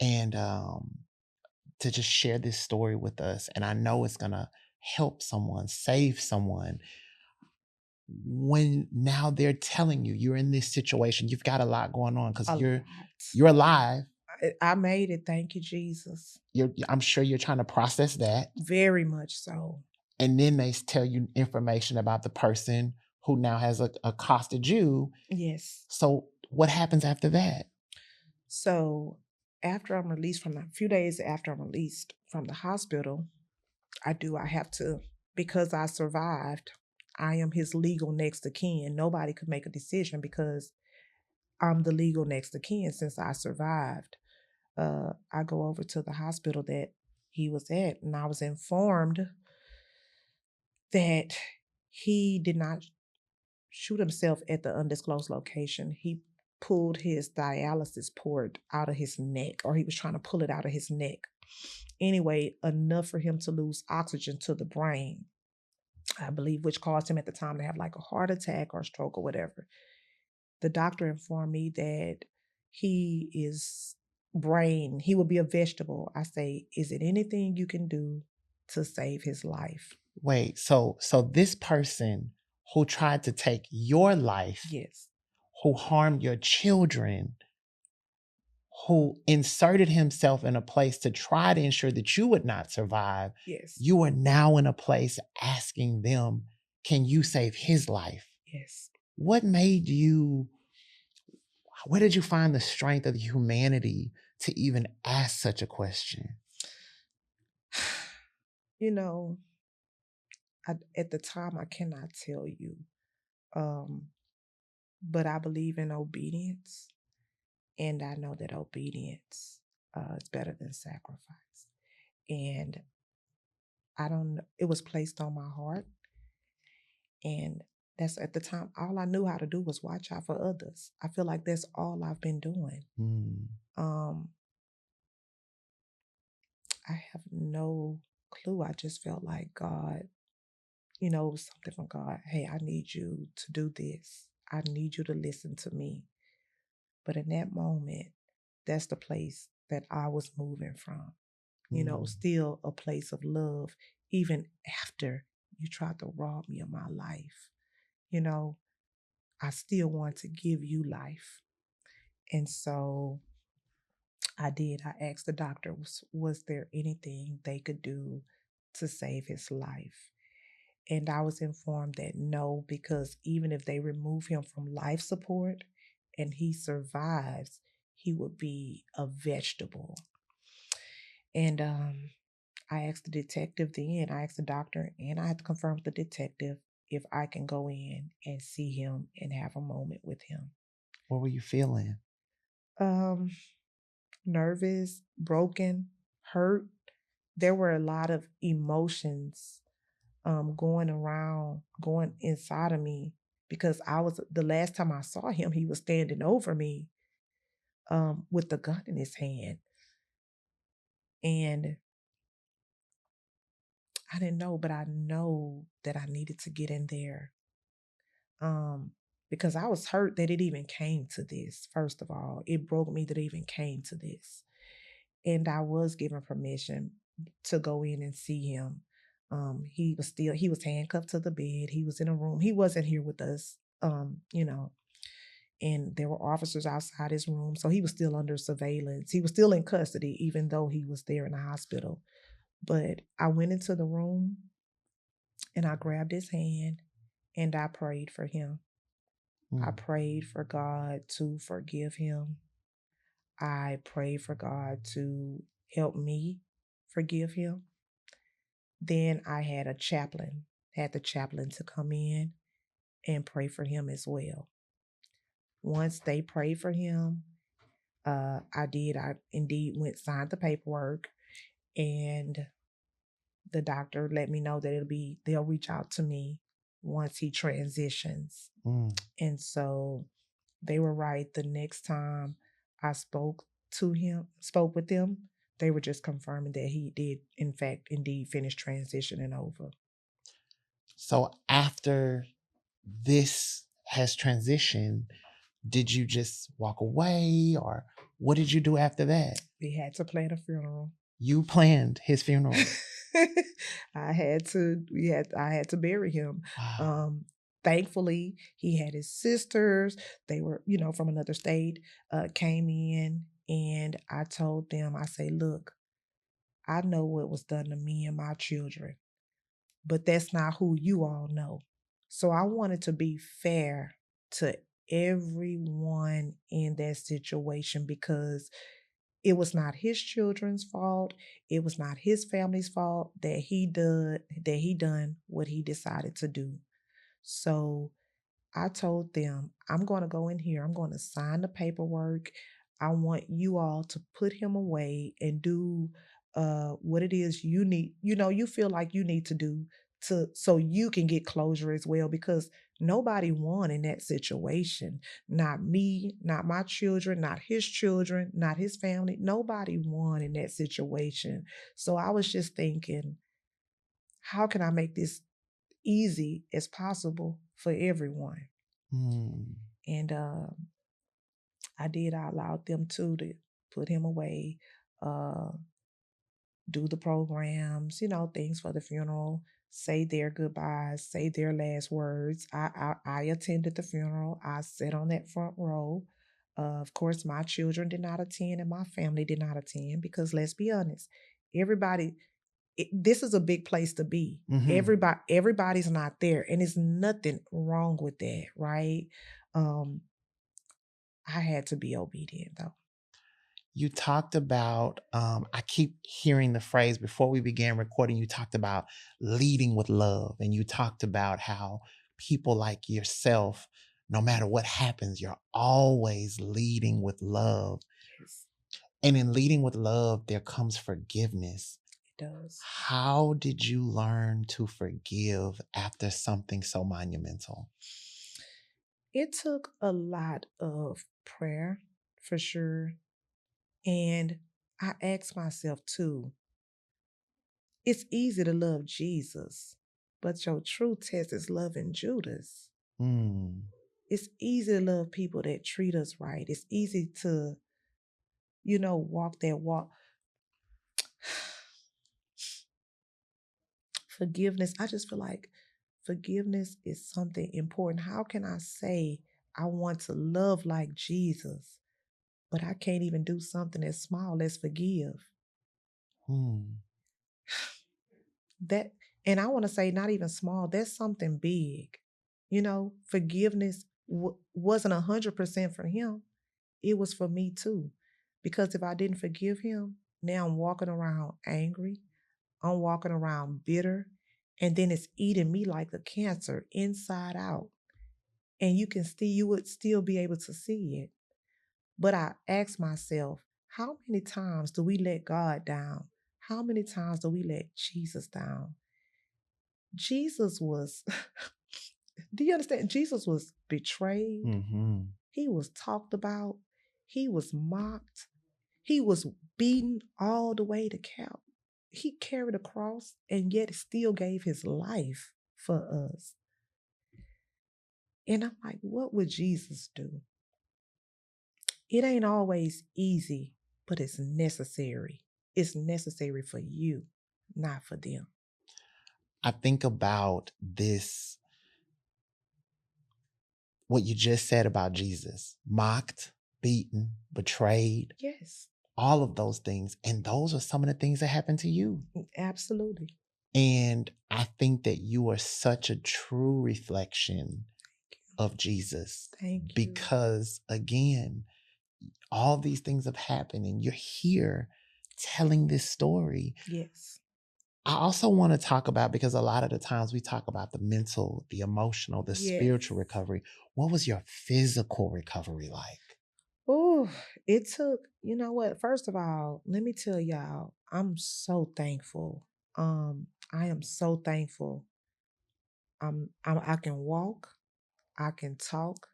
and to just share this story with us. And I know it's gonna help someone, save someone. When now they're telling you you're in this situation, you've got a lot going on because you're alive. I made it. Thank you, Jesus. I'm sure you're trying to process that. Very much so. And then they tell you information about the person who now has accosted you. Yes. So what happens after that? So after I'm released a few days after I'm released from the hospital, I have to, because I survived, I am his legal next of kin. Nobody could make a decision because I'm the legal next of kin since I survived. I go over to the hospital that he was at, and I was informed that he did not shoot himself at the undisclosed location. He pulled his dialysis port out of his neck, or he was trying to pull it out of his neck. Anyway, enough for him to lose oxygen to the brain, I believe, which caused him at the time to have like a heart attack or stroke or whatever. The doctor informed me that he will be a vegetable. I say, is it anything you can do to save his life? Wait, so this person who tried to take your life, yes, who harmed your children, who inserted himself in a place to try to ensure that you would not survive, yes, you are now in a place asking them, can you save his life? yes. What made you, where did you find the strength of the humanity to even ask such a question? At the time, I cannot tell you, but I believe in obedience, and I know that obedience is better than sacrifice. And I don't know. It was placed on my heart. And that's at the time, all I knew how to do was watch out for others. I feel like that's all I've been doing. Mm. Um, I have no clue. I just felt like God, it was something from God. Hey, I need you to do this. I need you to listen to me. But in that moment, that's the place that I was moving from. Mm. Still a place of love, even after you tried to rob me of my life. You know, I still want to give you life. And so I did. I asked the doctor, was there anything they could do to save his life? And I was informed that no, because even if they remove him from life support and he survives, he would be a vegetable. And I asked the detective then, I asked the doctor, and I had to confirm with the detective if I can go in and see him and have a moment with him. What were you feeling? Um, Nervous, broken, hurt. There were a lot of emotions going inside of me because the last time I saw him, he was standing over me with the gun in his hand. And I didn't know, but I know that I needed to get in there um, because I was hurt that it even came to this. First of all, it broke me that it even came to this. And I was given permission to go in and see him. He was handcuffed to the bed. He was in a room. He wasn't here with us, and there were officers outside his room. So he was still under surveillance. He was still in custody, even though he was there in the hospital. But I went into the room and I grabbed his hand and I prayed for him. I prayed for God to forgive him. I prayed for God to help me forgive him. Then I had the chaplain to come in and pray for him as well. Once they prayed for him, I indeed went signed the paperwork, and the doctor let me know that they'll reach out to me once he transitions. And so they were right. The next time I spoke with them, they were just confirming that he did, in fact, indeed finish transitioning over. So after this has transitioned, did you just walk away or what did you do after that? We had to plan a funeral. You planned his funeral. I had to bury him. Wow. Thankfully, he had his sisters. They were, from another state, came in, and I told them, I say, look, I know what was done to me and my children, but that's not who you all know. So I wanted to be fair to everyone in that situation because it was not his children's fault. It was not his family's fault that he done what he decided to do. So I told them, I'm going to go in here. I'm going to sign the paperwork. I want you all to put him away and do what it is you need. You feel like you need to do so you can get closure as well because nobody won in that situation. Not me, not my children, not his children, not his family. Nobody won in that situation. So I was just thinking, how can I make this easy as possible for everyone? And I allowed them to put him away, uh, do the programs, things for the funeral, say their goodbyes, say their last words. I attended the funeral. I sat on that front row. Of course, my children did not attend and my family did not attend because let's be honest, everybody, this is a big place to be. Everybody's not there, and there's nothing wrong with that, right? I had to be obedient though. You talked about, I keep hearing the phrase before we began recording, you talked about leading with love. And you talked about how people like yourself, no matter what happens, you're always leading with love. Yes. And in leading with love, there comes forgiveness. does. How did you learn to forgive after something so monumental? It took a lot of prayer for sure. And I asked myself too, it's easy to love Jesus, but your true test is loving Judas. Mm, It's easy to love people that treat us right. It's easy to, walk that walk. Forgiveness, I just feel like forgiveness is something important. How can I say I want to love like Jesus, but I can't even do something as small as forgive? mm, That, and I want to say not even small, that's something big. Forgiveness wasn't 100% for him. It was for me too. Because if I didn't forgive him, now I'm walking around angry. I'm walking around bitter. And then it's eating me like a cancer inside out. And you would still be able to see it. But I ask myself, how many times do we let God down? How many times do we let Jesus down? Jesus was, do you understand? Jesus was betrayed. mm-hmm. He was talked about. He was mocked. He was beaten all the way to Calvary. He carried a cross and yet still gave his life for us. And I'm like, what would Jesus do? It ain't always easy, but it's necessary. It's necessary for you, not for them. I think about this, what you just said about Jesus: mocked, beaten, betrayed, Yes, all of those things. And those are some of the things that happened to you. absolutely. And I think that you are such a true reflection of Jesus Thank you. because, again, all these things have happened and you're here telling this story. Yes. I also want to talk about, because a lot of the times we talk about the mental, the emotional, the Yes. spiritual recovery. What was your physical recovery like? Oh, it took, you know what? First of all, let me tell y'all, I'm so thankful. I am so thankful. I can walk, I can talk,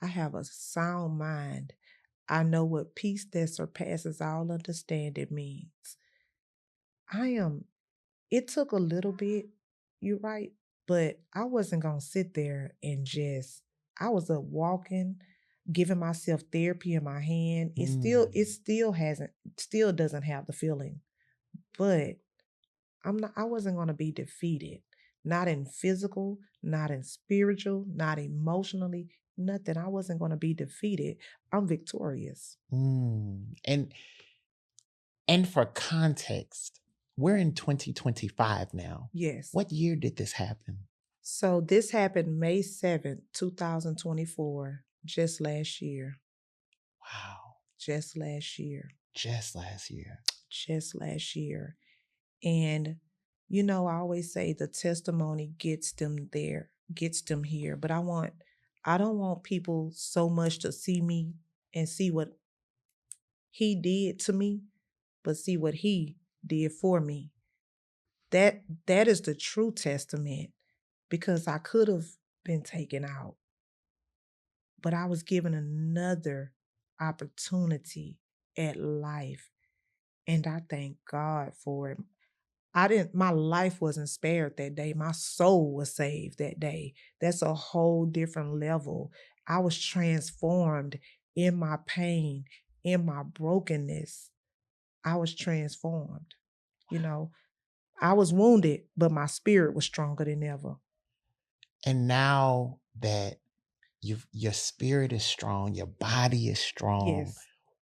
I have a sound mind. I know what peace that surpasses all understanding means. I am, it took a little bit, you're right, but I wasn't gonna sit there and I was up walking, giving myself therapy in my hand. It Mm, still doesn't have the feeling, but I wasn't gonna be defeated. Not in physical, not in spiritual, not emotionally, nothing. I wasn't gonna be defeated. I'm victorious. mm. And for context, we're in 2025 now. Yes. What year did this happen? So this happened May 7th, 2024, just last year. Wow, Just last year. just last year. Just last year. And, I always say the testimony gets them there, gets them here. But I don't want people so much to see me and see what he did to me, but see what he did for me. That is the true testament because I could have been taken out, but I was given another opportunity at life. And I thank God for it. My life wasn't spared that day. My soul was saved that day. That's a whole different level. I was transformed in my pain, in my brokenness. I was transformed. You know, I was wounded, but my spirit was stronger than ever. And now that your spirit is strong, your body is strong, Yes.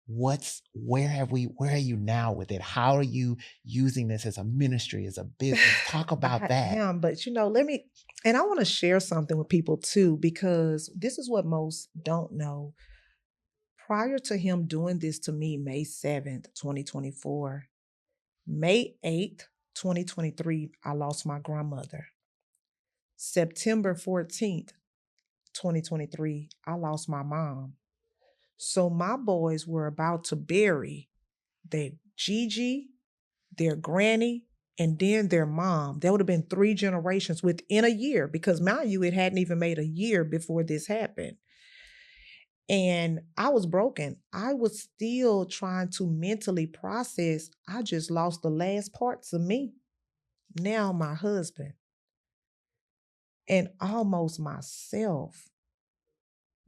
where are you now with it? How are you using this as a ministry, as a business? Talk about I that. am, but and I want to share something with people too, because this is what most don't know. Prior to him doing this to me, May 7th, 2024, May 8th, 2023, I lost my grandmother. September 14th, 2023, I lost my mom. So my boys were about to bury their Gigi, their granny, and then their mom. That would have been 3 generations within a year because, mind you, it hadn't even made a year before this happened. And I was broken. I was still trying to mentally process. I just lost the last parts of me. Now my husband and almost myself.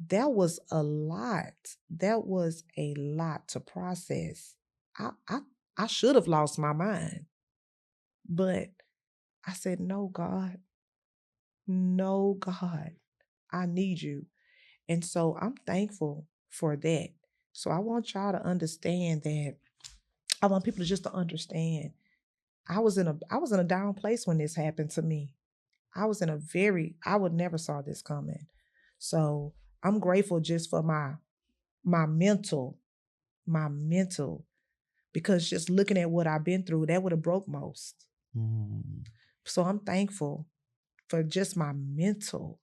That was a lot. That was a lot to process. I I, I should have lost my mind. But I said, no, God, no, God, I need you. And so I'm thankful for that. So I want y'all to understand that. I want people to just to understand. I was in a down place when this happened to me. I would never saw this coming. So I'm grateful just for my mental, my mental, because just looking at what I've been through, that would have broke most. Mm. So I'm thankful for just my mental.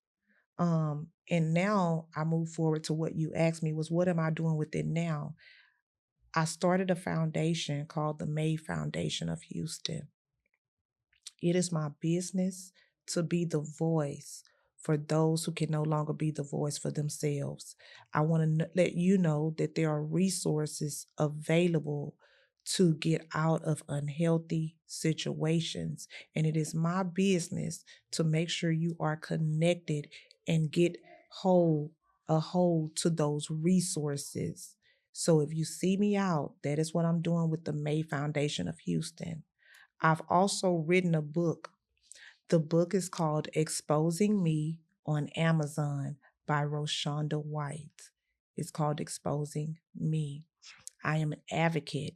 And now I move forward to what you asked me was what am I doing with it now? I started a foundation called the May Foundation of Houston. It is my business to be the voice for those who can no longer be the voice for themselves. I want to let you know that there are resources available to get out of unhealthy situations. And it is my business to make sure you are connected and get a hold to those resources. So if you see me out, that is what I'm doing with the May Foundation of Houston. I've also written a book. The book is called Exposing Me on Amazon by Roshonda White. It's called Exposing Me. I am an advocate.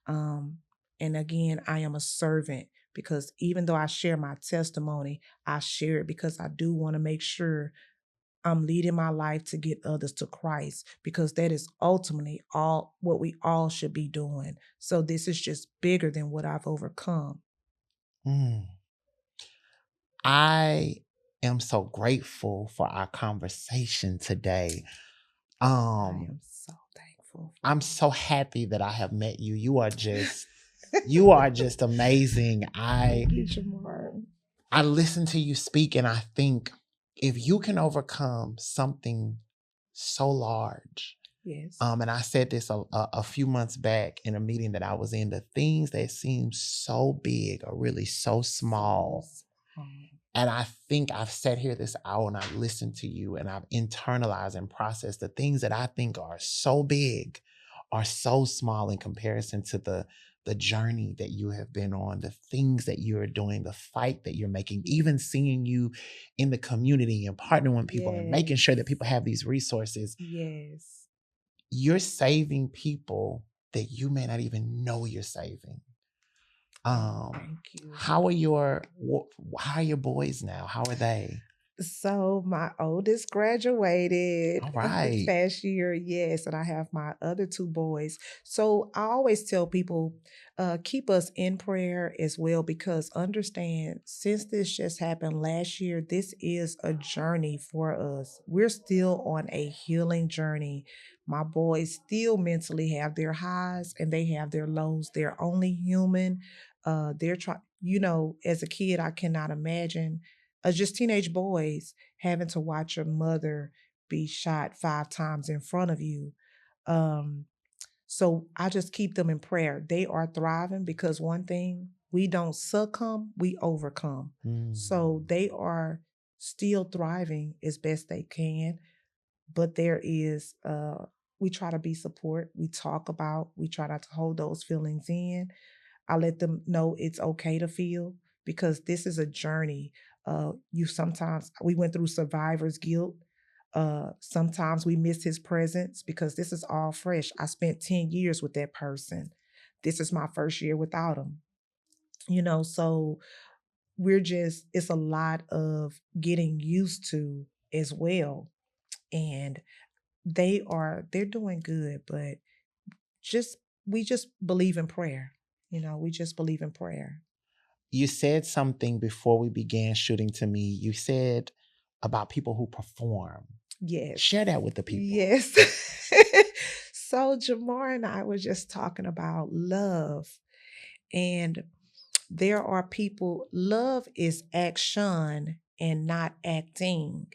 Um, and again, I am a servant because even though I share my testimony, I share it because I do want to make sure I'm leading my life to get others to Christ because that is ultimately all what we all should be doing. So this is just bigger than what I've overcome. Mm. I am so grateful for our conversation today. I Um, am so thankful. I'm so happy that I have met you. You are just amazing. Thank you, Jamar. I listen to you speak and I think if you can overcome something so large, Yes. and I said this a few months back in a meeting that I was in, the things that seem so big are really so small. And I think I've sat here this hour and I've listened to you and I've internalized and processed the things that I think are so big are so small in comparison to the journey that you have been on, the things that you're doing, the fight that you're making, even seeing you in the community and partnering with people and making sure that people have these resources. Yes. You're saving people that you may not even know you're saving. Thank you. How are your boys now? How are they? So my oldest graduated All this right. past year, yes, and I have my other 2 boys. So I always tell people, keep us in prayer as well because understand, since this just happened last year, this is a journey for us. We're still on a healing journey. My boys still mentally have their highs and they have their lows. They're only human. They're trying, as a kid, I cannot imagine just teenage boys having to watch your mother be shot 5 times in front of you. Um, so I just keep them in prayer. They are thriving because one thing, we don't succumb, we overcome. So they are still thriving as best they can. But there is, we try to be support. We try not to hold those feelings in. I let them know it's okay to feel because this is a journey. We went through survivor's guilt. Sometimes we miss his presence because this is all fresh. I spent 10 years with that person. This is my first year without him. So it's a lot of getting used to as well. And they're doing good, but just we just believe in prayer. We just believe in prayer. You said something before we began shooting to me. You said about people who perform. Yes. Share that with the people. Yes. So Jamar and I were just talking about love. And there are people, love is action and not acting.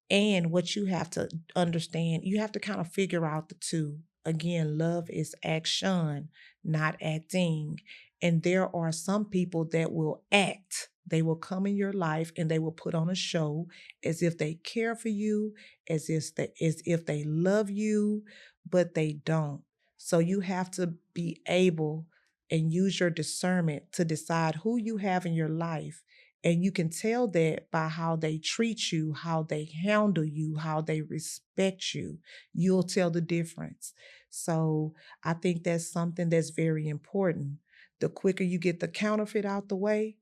And what you have to understand, you have to kind of figure out the two. Again, love is action, not acting. And there are some people that will act. They will come in your life and they will put on a show as if they care for you, as if they love you, but they don't. So you have to be able and use your discernment to decide who you have in your life, and you can tell that by how they treat you, how they handle you, how they respect you. You'll tell the difference. So I think that's something that's very important. The quicker you get the counterfeit out the way,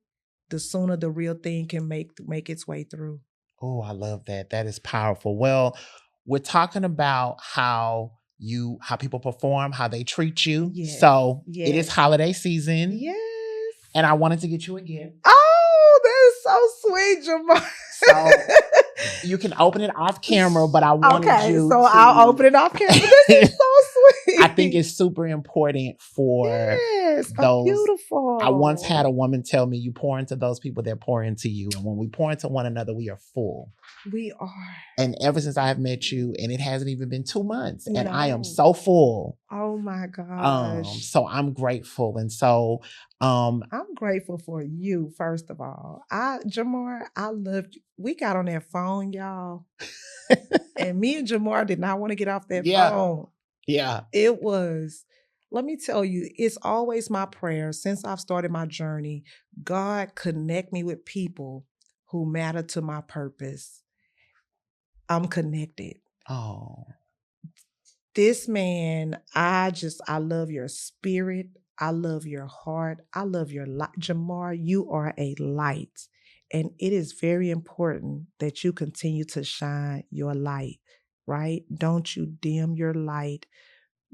the sooner the real thing can make its way through. Oh, I love that. That is powerful. Well, we're talking about how people perform, how they treat you. Yes. So it is Yes. holiday season. Yes. And I wanted to get you a gift. Oh, that is so sweet, Jamal. So you can open it off camera, but I wanted Okay, you so to. I'll open it off camera. This is so sweet. I think it's super important for yes, those. beautiful. I once had a woman tell me, you pour into those people that pour into you. And when we pour into one another, we are full. We are. And ever since I have met you, and it hasn't even been 2 months, and I am No. so full. Oh my gosh. So I'm grateful. And so I'm grateful for you, first of all. Jamar, I love you. We got on that phone, y'all. And me and Jamar did not want to get off that phone. Yeah. It was, let me tell you, it's always my prayer since I've started my journey. God, connect me with people who matter to my purpose. I'm connected. Oh. This man, I love your spirit. I love your heart. I love your light. Jamar, you are a light. And it is very important that you continue to shine your light, right? Don't you dim your light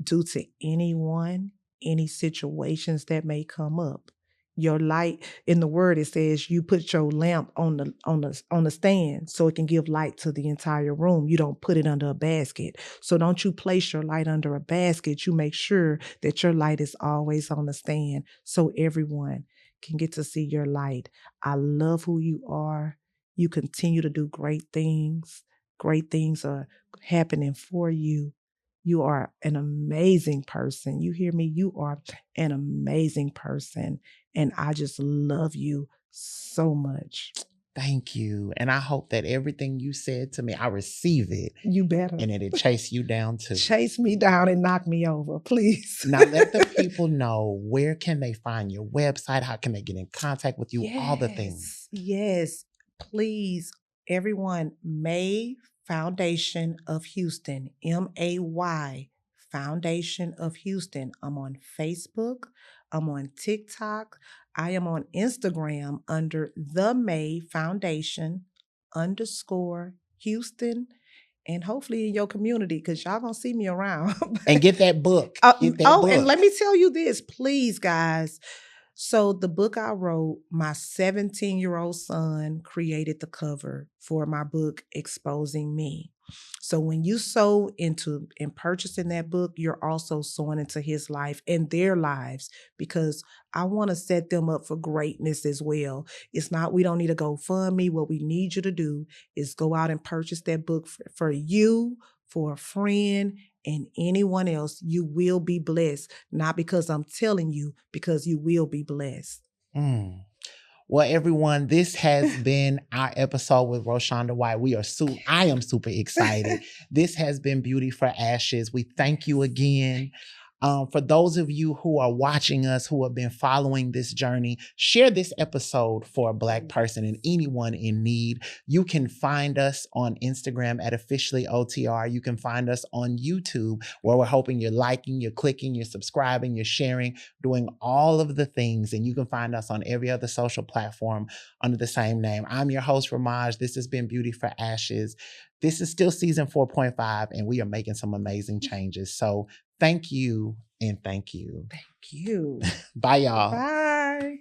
due to anyone, any situations that may come up. Your light, in the word, it says you put your lamp on the stand so it can give light to the entire room. You don't put it under a basket. So don't you place your light under a basket. You make sure that your light is always on the stand so everyone can get to see your light. I love who you are. You continue to do great things. Great things are happening for you. You are an amazing person. You hear me? You are an amazing person. And I just love you so much. Thank you. And I hope that everything you said to me, I receive it. You better. And that it chase you down too. Chase me down and knock me over, please. Now let the people know, where can they find your website? How can they get in contact with you? All the things. Yes. Please, everyone, May Foundation of Houston, MAY Foundation of Houston. I'm on Facebook. I'm on TikTok. I am on Instagram under the May Foundation _ Houston. And hopefully in your community, because y'all gonna see me around. And get that book. Get that book. And let me tell you this, please, guys. So the book I wrote, my 17-year-old son created the cover for my book, Exposing Me. So when you sow into and purchasing that book, you're also sowing into his life and their lives, because I want to set them up for greatness as well. It's not, we don't need to go fund me. What we need you to do is go out and purchase that book for you, for a friend, and anyone else. You will be blessed, not because I'm telling you, because you will be blessed. Well, everyone, this has been our episode with Roshonda White. I am super excited. This has been Beauty for Ashes. We thank you again. For those of you who are watching us, who have been following this journey, share this episode for a Black person and anyone in need. You can find us on Instagram at officiallyotr. You can find us on YouTube, where we're hoping you're liking, you're clicking, you're subscribing, you're sharing, doing all of the things. And you can find us on every other social platform under the same name. I'm your host, Ramaj. This has been Beauty for Ashes. This is still season 4.5, and we are making some amazing changes. So thank you and thank you. Thank you. Bye, y'all. Bye.